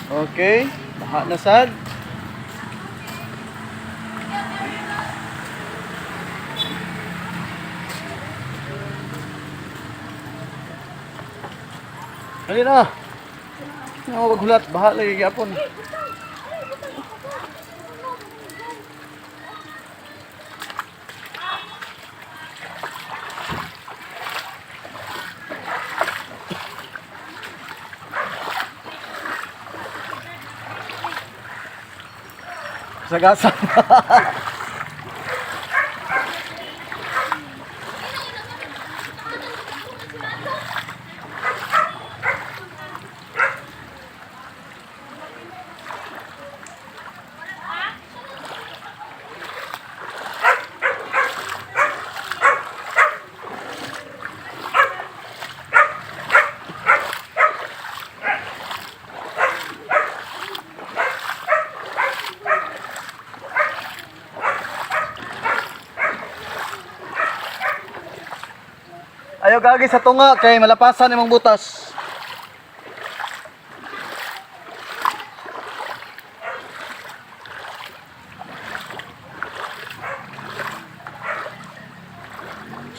Okay, baha na sad. Dali na. Nga maghulat, baha lagi gyapon. Sagasa. Ayaw gagi sa tunga kay malapasan imong butas.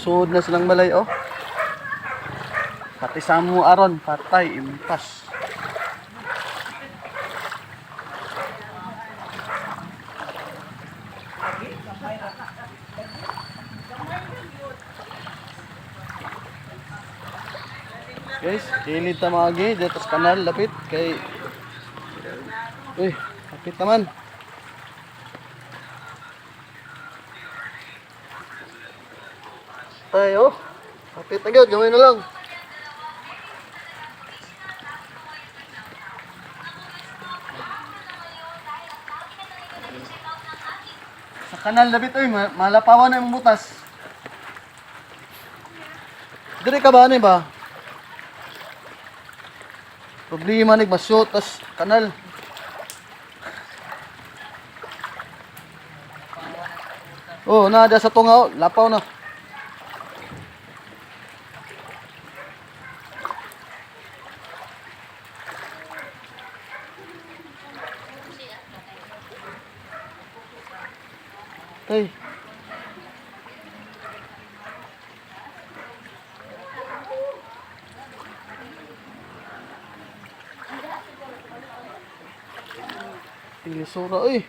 Suod na silang balay oh. Pati samo aron, patay impas. Guys, kilid ta maagi dito sa kanal lapit kay uy, lapit naman. Tayo, lapit na gyud, gamay na lang. Sa kanal lapit uy, malapawan na yung butas. Dire ka ba ani ba? Problema nig masyot tas kanal. Oh, na sa tunga oh, lapaw na. Hey. Tilisura uy.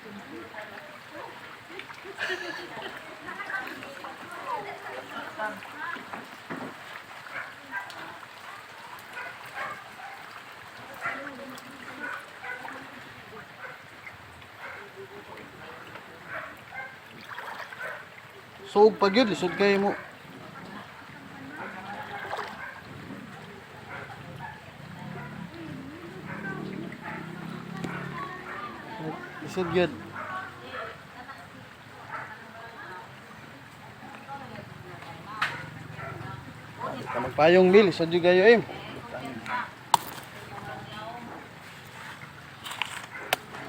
Suog pa gyud, lisod kay mo. Lisod gyud. Ka magpayong bil, lisod gyud kayo eh.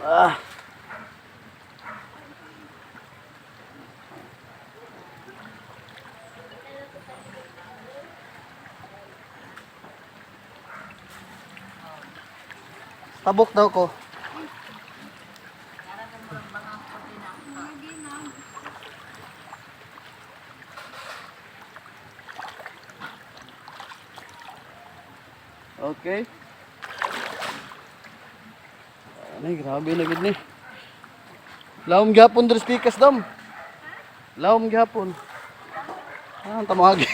Ah. Tabok daw ko. Okay. Ay, grabe na gid ni. Lawom gyapon dres pikas dam. Lawom gyapon. Ah, tamagi.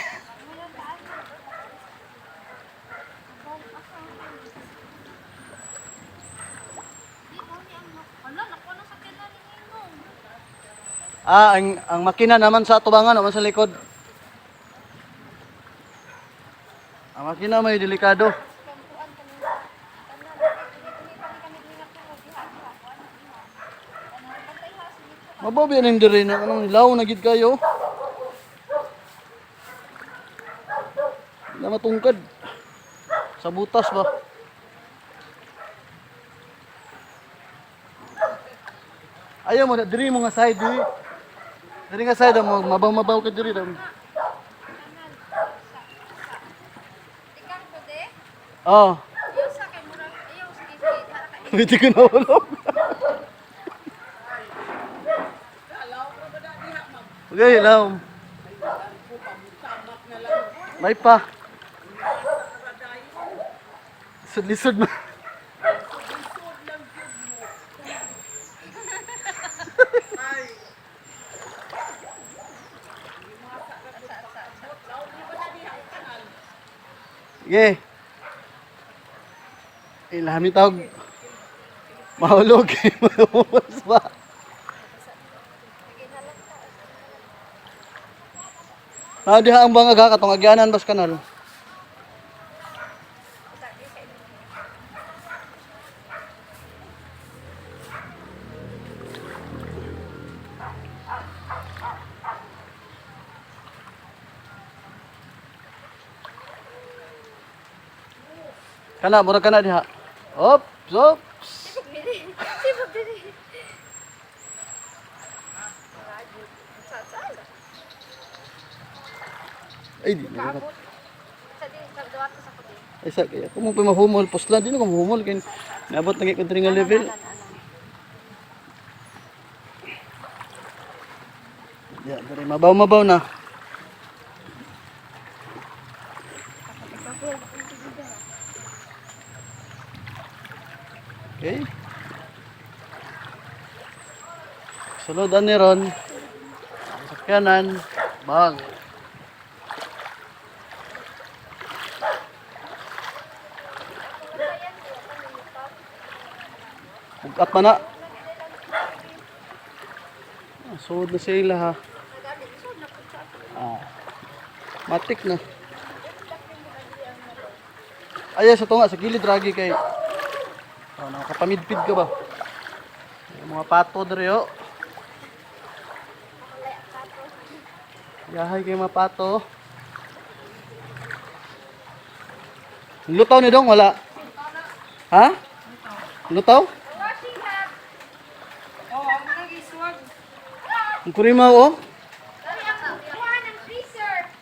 Ah, ang makina naman sa tubangan naman sa likod. Ang makina may delikado. Mababi ning diri na anong ilaw na gid kayo. Na matungkad. Sa butas ba? Ayaw mo diri mo nga side diri. Diri nga side mo mabaw-mabaw ka diri dam. Oh. Hindi ko nahulog. Okay, laom. May pa. Lisod-lisod mo. Sige. Ilami tawag. Mahulog. Mahulog ba? Diha ang bangag ha, katong agyanan bas kanal. Kana, murag kana diha. Ops, ops. Ay, di na. Ay, sa kaya. Kung mo pa mahumol, puslan, di na ka mahumol. Kaya nabot na kayo nga level. Ya, dari mabaw-mabaw na. Okay. Suludan ni Ron. Sakyanan. Bang. Ugat pa na. Suod na sila ha. Matik na. Ay, sa tunga, sa gilid ragi kay. Nakapamidpid ka ba? Yung mga pato dere oh. Yahay kay mga pato. Lutaw ni dong wala. Ha? Lutaw? Ang kurimaw oh.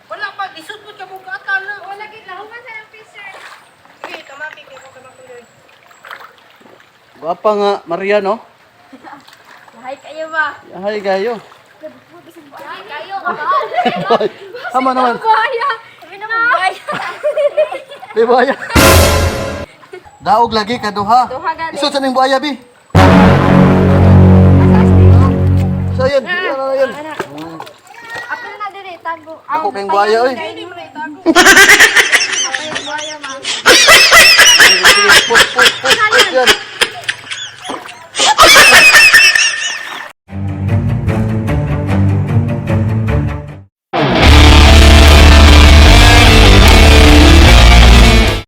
Wala pa, isod mo ka mong katal na. Wala gid lahuman sa ng freezer. Sige, kamaki kay ko kamaki. Guwapa nga Maria no? Yahay kayo ba? Yahay gayo. Yahay kayo ka ba? Tama naman. Buhaya. Sabi na buhaya. Di buhaya. Daog lagi ka duha. Duha gani. Isod sa ning buhaya bi. So yun, yun. Apil na dire tago. Ako kayong buhaya oy. Hindi mo na itago. Apil buhaya man.